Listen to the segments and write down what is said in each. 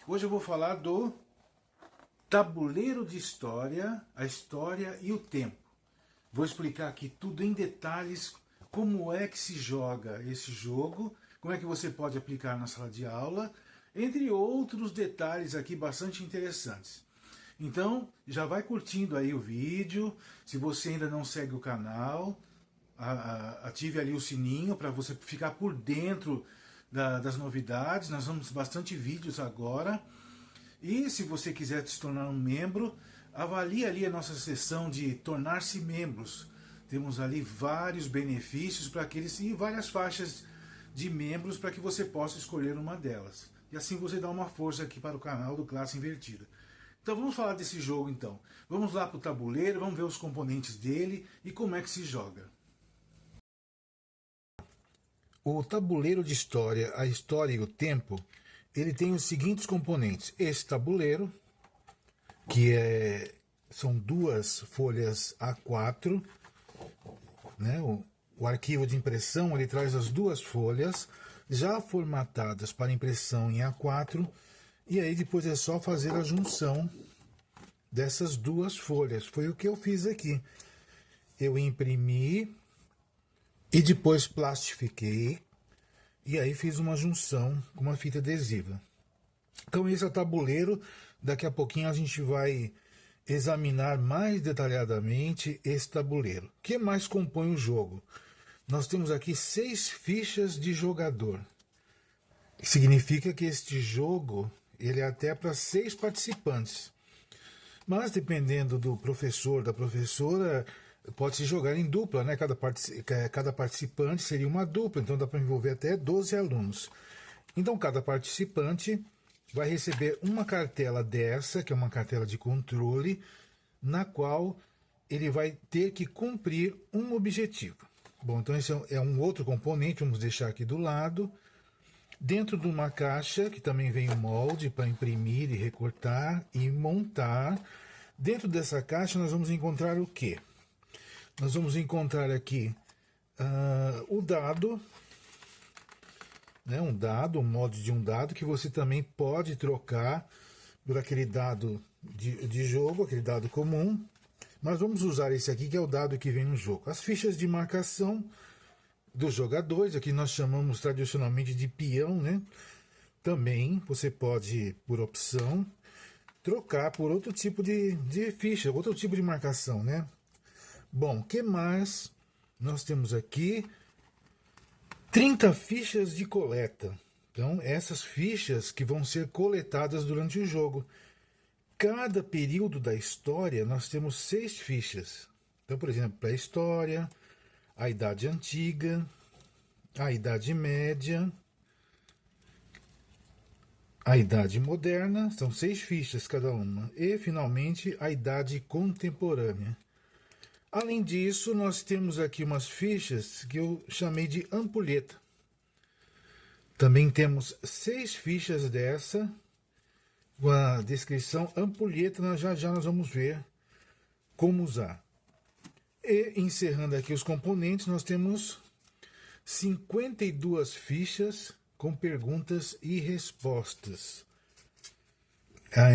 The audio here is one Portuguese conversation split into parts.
Hoje eu vou falar do tabuleiro de história, a história e o tempo. Vou explicar aqui tudo em detalhes, como é que se joga esse jogo, como é que você pode aplicar na sala de aula, entre outros detalhes aqui bastante interessantes. Então, já vai curtindo aí o vídeo, se você ainda não segue o canal, ative ali o sininho para você ficar por dentro das novidades. Nós vamos bastante vídeos agora. E se você quiser se tornar um membro, avalie ali a nossa seção de tornar-se membros. Temos ali vários benefícios para aqueles e várias faixas de membros para que você possa escolher uma delas. E assim você dá uma força aqui para o canal do Classe Invertida. Então vamos falar desse jogo então. Vamos lá para o tabuleiro, vamos ver os componentes dele e como é que se joga. O tabuleiro de história, a história e o tempo, ele tem os seguintes componentes. Esse tabuleiro, são duas folhas A4, né? O arquivo de impressão ele traz as duas folhas já formatadas para impressão em A4, e aí depois é só fazer a junção dessas duas folhas. Foi o que eu fiz aqui. Eu imprimi e depois plastifiquei, e aí fiz uma junção com uma fita adesiva. Então esse é o tabuleiro. Daqui a pouquinho a gente vai examinar mais detalhadamente esse tabuleiro. O que mais compõe o jogo? Nós temos aqui 6 fichas de jogador. Significa que este jogo ele é até para 6 participantes. Mas dependendo do professor, da professora, pode se jogar em dupla, né? Cada participante seria uma dupla, então dá para envolver até 12 alunos. Então cada participante vai receber uma cartela dessa, que é uma cartela de controle, na qual ele vai ter que cumprir um objetivo. Bom, então esse é um outro componente, vamos deixar aqui do lado. Dentro de uma caixa, que também vem o molde para imprimir e recortar e montar. Dentro dessa caixa nós vamos encontrar o quê? Nós vamos encontrar aqui o dado, né? Um molde de um dado que você também pode trocar por aquele dado de jogo, aquele dado comum. Mas vamos usar esse aqui, que é o dado que vem no jogo. As fichas de marcação dos jogadores, aqui nós chamamos tradicionalmente de peão, né? Também você pode, por opção, trocar por outro tipo de ficha, outro tipo de marcação, né? Bom, o que mais? Nós temos aqui 30 fichas de coleta. Então, essas fichas que vão ser coletadas durante o jogo. Cada período da história, nós temos 6 fichas. Então, por exemplo, pré-história, a Idade Antiga, a Idade Média, a Idade Moderna, são 6 fichas cada uma. E, finalmente, a Idade Contemporânea. Além disso, nós temos aqui umas fichas que eu chamei de ampulheta. Também temos 6 fichas dessa, com a descrição ampulheta, já nós vamos ver como usar. E encerrando aqui os componentes, nós temos 52 fichas com perguntas e respostas.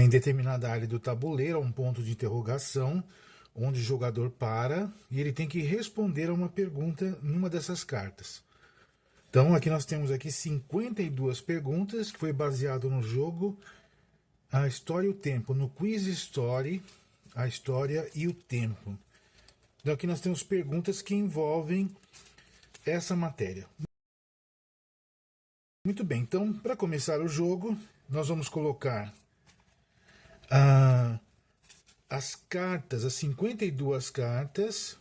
Em determinada área do tabuleiro, há um ponto de interrogação, onde o jogador para e ele tem que responder a uma pergunta numa dessas cartas. Então aqui nós temos aqui 52 perguntas, que foi baseado no jogo A História e o Tempo, no Quiz Story, a História e o Tempo. Então aqui nós temos perguntas que envolvem essa matéria. Muito bem, então para começar o jogo, nós vamos colocar as cartas, as 52 cartas,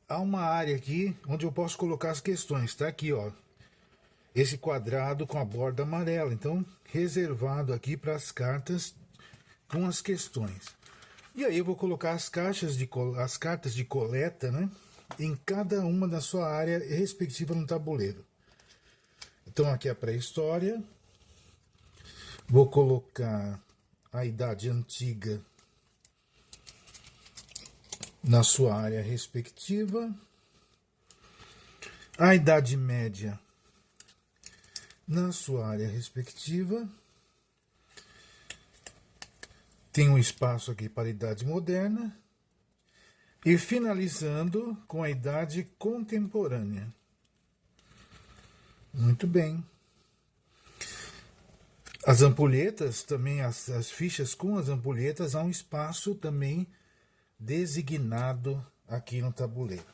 há uma área aqui onde eu posso colocar as questões. Está aqui, ó, esse quadrado com a borda amarela. Então, reservado aqui para as cartas com as questões. E aí eu vou colocar as cartas de coleta, né, em cada uma da sua área respectiva no tabuleiro. Então aqui é a pré-história. Vou colocar a Idade Antiga na sua área respectiva. A Idade Média na sua área respectiva. Tem um espaço aqui para a Idade Moderna. E finalizando com a Idade Contemporânea. Muito bem. As ampulhetas, também as fichas com as ampulhetas, há um espaço também designado aqui no tabuleiro.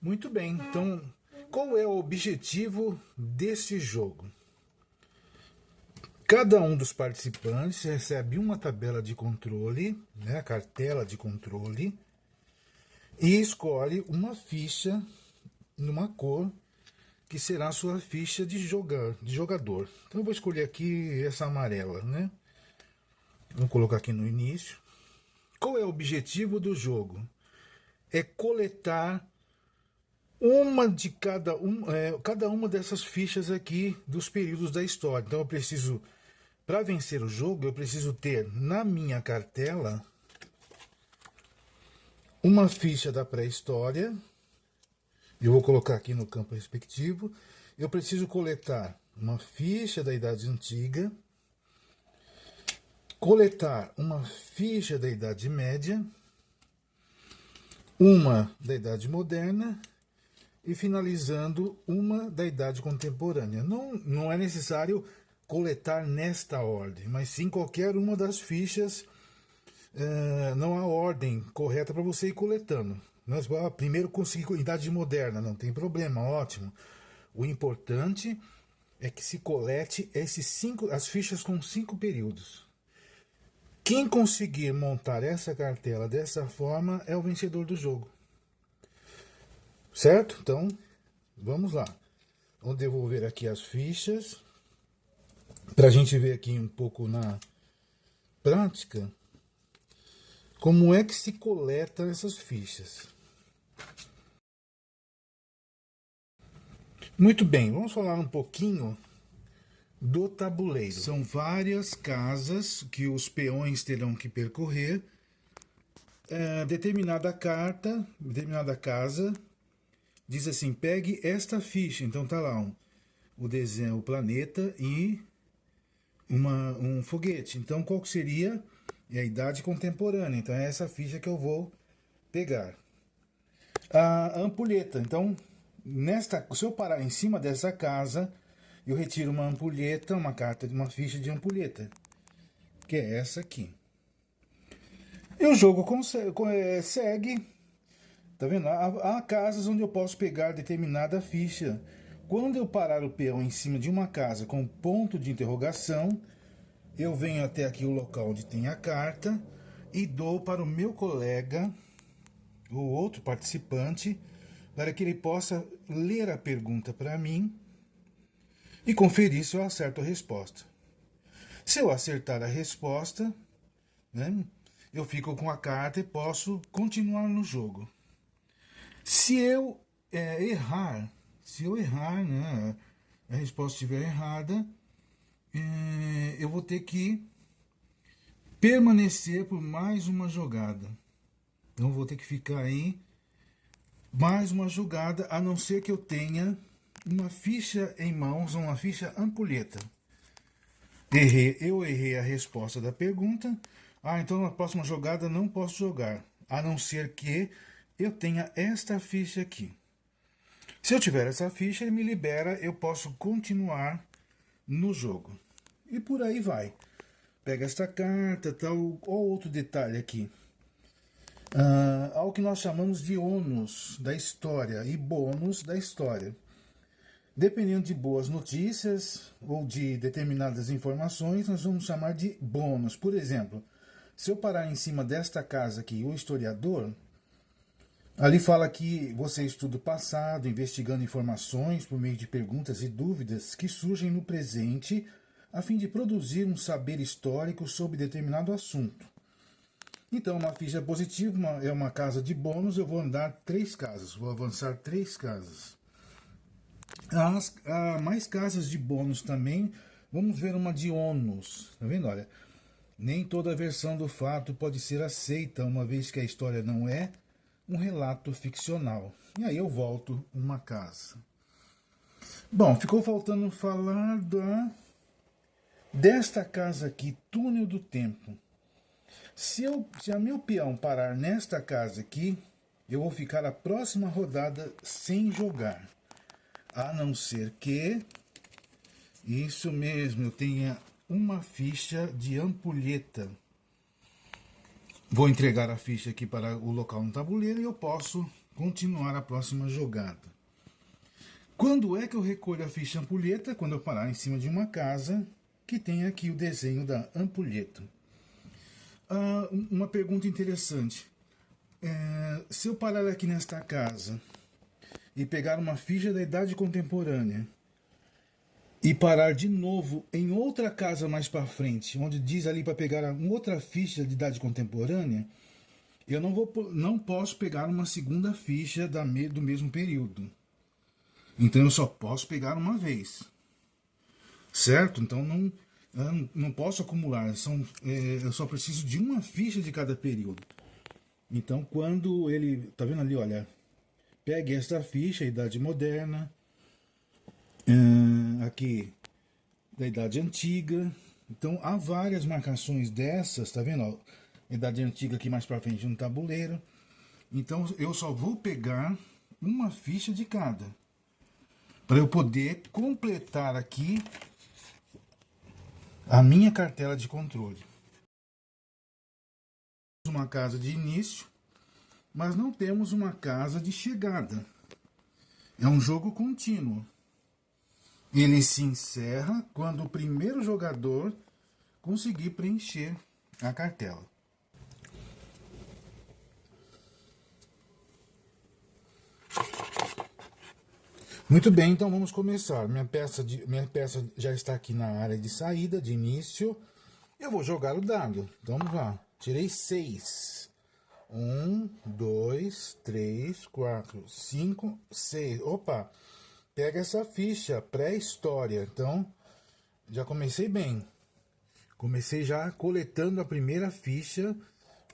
Muito bem, então qual é o objetivo desse jogo? Cada um dos participantes recebe uma tabela de controle, né, a cartela de controle, e escolhe uma ficha numa cor que será a sua ficha de jogador. Então eu vou escolher aqui essa amarela, né? Vou colocar aqui no início. Qual é o objetivo do jogo? É coletar cada uma dessas fichas aqui dos períodos da história. Então eu preciso, para vencer o jogo, eu preciso ter na minha cartela uma ficha da pré-história. Eu vou colocar aqui no campo respectivo. Eu preciso coletar uma ficha da Idade Antiga, coletar uma ficha da Idade Média, uma da Idade Moderna e finalizando uma da Idade Contemporânea. Não é necessário coletar nesta ordem, mas sim qualquer uma das fichas. Não há ordem correta para você ir coletando. Nós primeiro conseguir Idade Moderna, não tem problema, ótimo. O importante é que se colete as fichas com 5 períodos. Quem conseguir montar essa cartela dessa forma é o vencedor do jogo. Certo? Então, vamos lá. Vamos devolver aqui as fichas. Para a gente ver aqui um pouco na prática como é que se coleta essas fichas. Muito bem, vamos falar um pouquinho do tabuleiro. São várias casas que os peões terão que percorrer. Determinada casa, diz assim, pegue esta ficha. Então tá lá o desenho, o planeta e um foguete. Então qual que seria? É a Idade Contemporânea. Então é essa ficha que eu vou pegar. A ampulheta. Então, se eu parar em cima dessa casa, eu retiro uma ampulheta, uma ficha de ampulheta, que é essa aqui. E o jogo segue. Tá vendo? Há casas onde eu posso pegar determinada ficha. Quando eu parar o peão em cima de uma casa com ponto de interrogação, eu venho até aqui o local onde tem a carta e dou para o meu colega, o outro participante, para que ele possa ler a pergunta para mim e conferir se eu acerto a resposta. Se eu acertar a resposta, né, eu fico com a carta e posso continuar no jogo. Se eu errar, né, a resposta estiver errada, eu vou ter que permanecer por mais uma jogada. Então vou ter que ficar aí mais uma jogada, a não ser que eu tenha uma ficha em mãos, uma ficha ampulheta. Eu errei a resposta da pergunta. Então na próxima jogada não posso jogar, a não ser que eu tenha esta ficha aqui. Se eu tiver essa ficha, ele me libera, eu posso continuar no jogo. E por aí vai. Pega esta carta, tal. Ou outro detalhe aqui. Há o que nós chamamos de ônus da história e bônus da história. Dependendo de boas notícias ou de determinadas informações, nós vamos chamar de bônus. Por exemplo, se eu parar em cima desta casa aqui, o historiador, ali fala que você estuda o passado, investigando informações por meio de perguntas e dúvidas que surgem no presente, a fim de produzir um saber histórico sobre determinado assunto. Então, uma ficha positiva é uma casa de bônus, eu vou andar 3 casas, vou avançar 3 casas. Há mais casas de bônus também, vamos ver uma de ônus, tá vendo? Olha, nem toda versão do fato pode ser aceita, uma vez que a história não é um relato ficcional. E aí eu volto uma casa. Bom, ficou faltando falar desta casa aqui, Túnel do Tempo. Se a meu peão parar nesta casa aqui, eu vou ficar a próxima rodada sem jogar. A não ser que, isso mesmo, eu tenha uma ficha de ampulheta. Vou entregar a ficha aqui para o local no tabuleiro e eu posso continuar a próxima jogada. Quando é que eu recolho a ficha ampulheta? Quando eu parar em cima de uma casa que tem aqui o desenho da ampulheta. Uma pergunta interessante. Se eu parar aqui nesta casa e pegar uma ficha da Idade Contemporânea e parar de novo em outra casa mais para frente, onde diz ali para pegar outra ficha de Idade Contemporânea, eu não posso pegar uma segunda ficha do mesmo período. Então eu só posso pegar uma vez. Certo? Então não posso acumular. Eu só preciso de uma ficha de cada período. Então quando ele... Tá vendo ali, olha? Pegue esta ficha, Idade Moderna. Aqui, da Idade Antiga. Então há várias marcações dessas, tá vendo? Ó, Idade Antiga aqui mais pra frente no tabuleiro. Então eu só vou pegar uma ficha de cada, para eu poder completar aqui a minha cartela de controle. Uma casa de início, mas não temos uma casa de chegada. É um jogo contínuo. Ele se encerra quando o primeiro jogador conseguir preencher a cartela. Muito bem, então vamos começar. Minha peça já está aqui na área de saída, de início. Eu vou jogar o dado. Então vamos lá. Tirei 6. 1, 2, 3, 4, 5, 6. Opa! Pega essa ficha, pré-história. Então, já comecei bem. Comecei já coletando a primeira ficha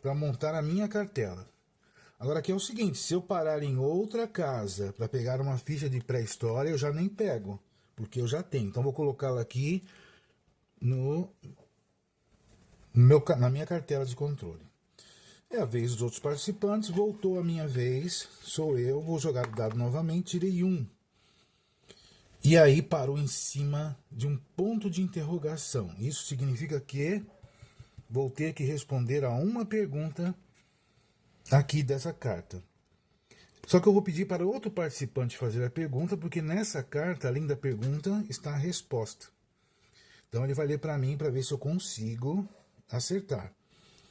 para montar a minha cartela. Agora aqui é o seguinte, se eu parar em outra casa para pegar uma ficha de pré-história, eu já nem pego, porque eu já tenho. Então vou colocá-la aqui na minha cartela de controle. É a vez dos outros participantes, voltou a minha vez, sou eu, vou jogar o dado novamente, tirei 1. E aí parou em cima de um ponto de interrogação. Isso significa que vou ter que responder a uma pergunta aqui dessa carta. Só que eu vou pedir para outro participante fazer a pergunta, porque nessa carta, além da pergunta, está a resposta. Então ele vai ler para mim para ver se eu consigo acertar.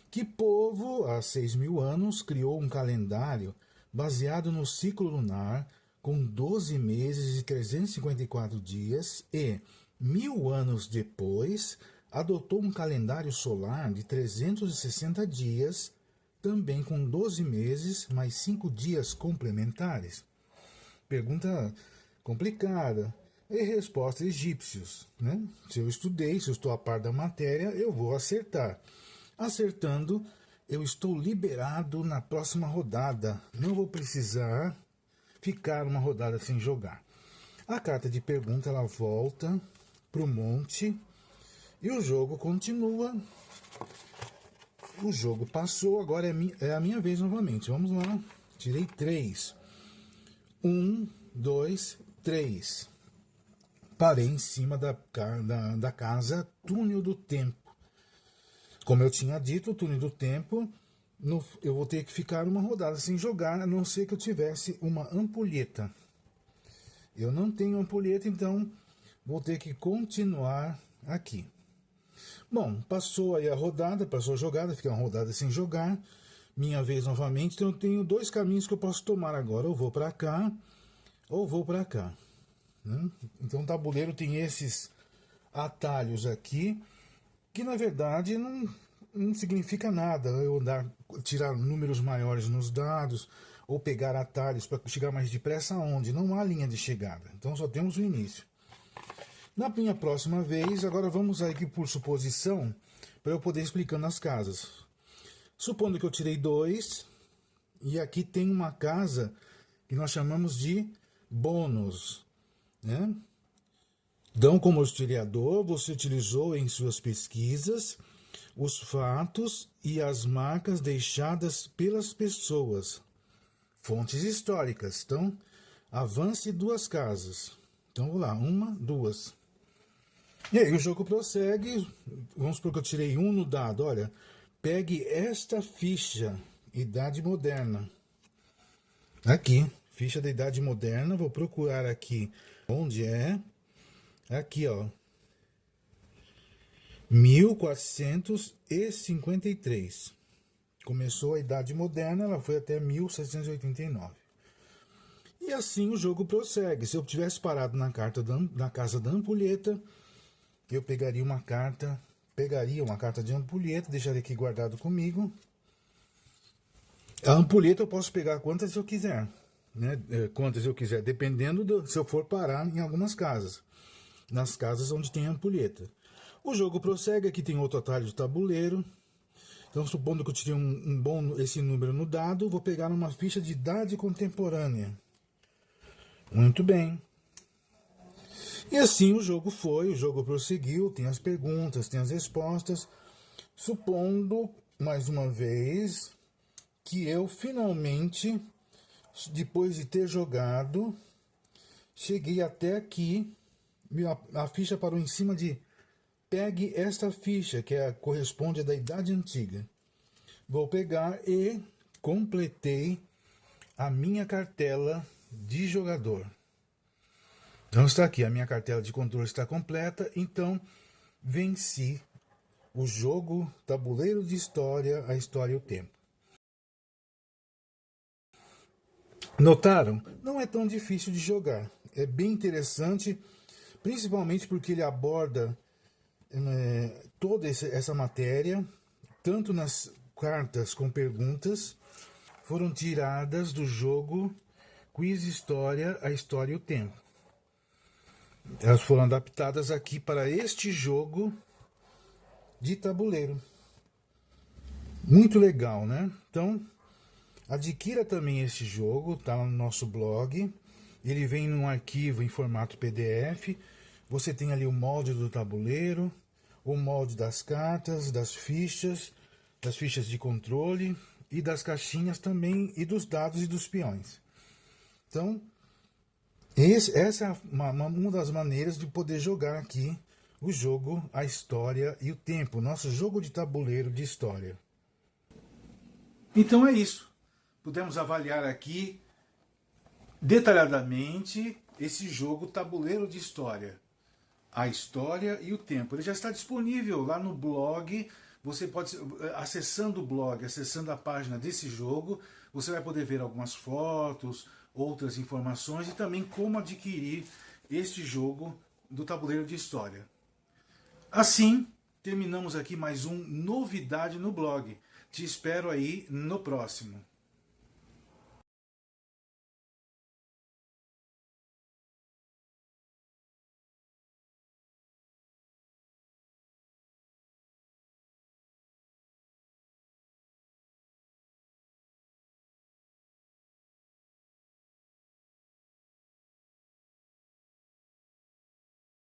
Que povo, há 6.000 anos, criou um calendário baseado no ciclo lunar, com 12 meses e 354 dias, e 1.000 anos depois, adotou um calendário solar de 360 dias, também com 12 meses, mais 5 dias complementares? Pergunta complicada. E resposta: egípcios, né? Se eu estudei, se eu estou a par da matéria, eu vou acertar. Acertando, eu estou liberado na próxima rodada. Não vou precisar ficar uma rodada sem jogar. A carta de pergunta, ela volta para o monte e o jogo continua. O jogo passou, agora é a minha vez novamente. Vamos lá. Tirei 3. 1, 2, 3. Parei em cima da casa Túnel do Tempo. Como eu tinha dito, o Túnel do Tempo, eu vou ter que ficar uma rodada sem jogar, a não ser que eu tivesse uma ampulheta. Eu não tenho ampulheta, então vou ter que continuar aqui. Bom, passou aí a rodada, passou a jogada, fiquei uma rodada sem jogar. Minha vez novamente, então eu tenho 2 caminhos que eu posso tomar agora. Ou vou para cá, ou vou para cá. Né? Então o tabuleiro tem esses atalhos aqui, que na verdade não significa nada. Eu tirar números maiores nos dados, ou pegar atalhos para chegar mais depressa aonde? Não há linha de chegada. Então só temos o início. Na minha próxima vez, agora vamos aqui por suposição, para eu poder explicando as casas. Supondo que eu tirei 2, e aqui tem uma casa que nós chamamos de bônus. né? Então, como historiador, você utilizou em suas pesquisas os fatos e as marcas deixadas pelas pessoas, fontes históricas. Então, avance 2 casas. Então, vamos lá, 1, 2. E aí o jogo prossegue. Vamos supor que eu tirei 1 no dado. Olha, pegue esta ficha, Idade Moderna. Aqui, ficha da Idade Moderna. Vou procurar aqui onde é. Aqui, ó. 1453. Começou a Idade Moderna, ela foi até 1789. E assim o jogo prossegue. Se eu tivesse parado na casa da ampulheta, eu pegaria uma carta de ampulheta, deixaria aqui guardado comigo. A ampulheta eu posso pegar quantas eu quiser, né? Quantas eu quiser, dependendo se eu for parar em algumas casas, nas casas onde tem ampulheta. O jogo prossegue, aqui tem outro atalho de tabuleiro. Então, supondo que eu tirei esse número no dado, vou pegar uma ficha de idade contemporânea. Muito bem. E assim o jogo prosseguiu, tem as perguntas, tem as respostas. Supondo, mais uma vez, que eu finalmente, depois de ter jogado, cheguei até aqui, a ficha parou em cima de pegue esta ficha, que corresponde à da Idade Antiga. Vou pegar e completei a minha cartela de jogador. Então está aqui, a minha cartela de controle está completa, então venci o jogo Tabuleiro de História, a História e o Tempo. Notaram? Não é tão difícil de jogar. É bem interessante, principalmente porque ele aborda toda essa matéria, tanto nas cartas com perguntas, foram tiradas do jogo Quiz História, a História e o Tempo. Elas foram adaptadas aqui para este jogo de tabuleiro. Muito legal, né? Então, adquira também este jogo, tá no nosso blog. Ele vem num arquivo em formato PDF. Você tem ali o molde do tabuleiro, o molde das cartas, das fichas de controle e das caixinhas também, e dos dados e dos peões. Então, essa é uma das maneiras de poder jogar aqui o jogo A História e o Tempo, nosso jogo de tabuleiro de história. Então é isso. Pudemos avaliar aqui detalhadamente esse jogo Tabuleiro de História, A História e o Tempo. Ele já está disponível lá no blog. Você pode, acessando o blog, acessando a página desse jogo, você vai poder ver algumas fotos, outras informações e também como adquirir este jogo do Tabuleiro de História. Assim, terminamos aqui mais um Novidade no Blog. Te espero aí no próximo.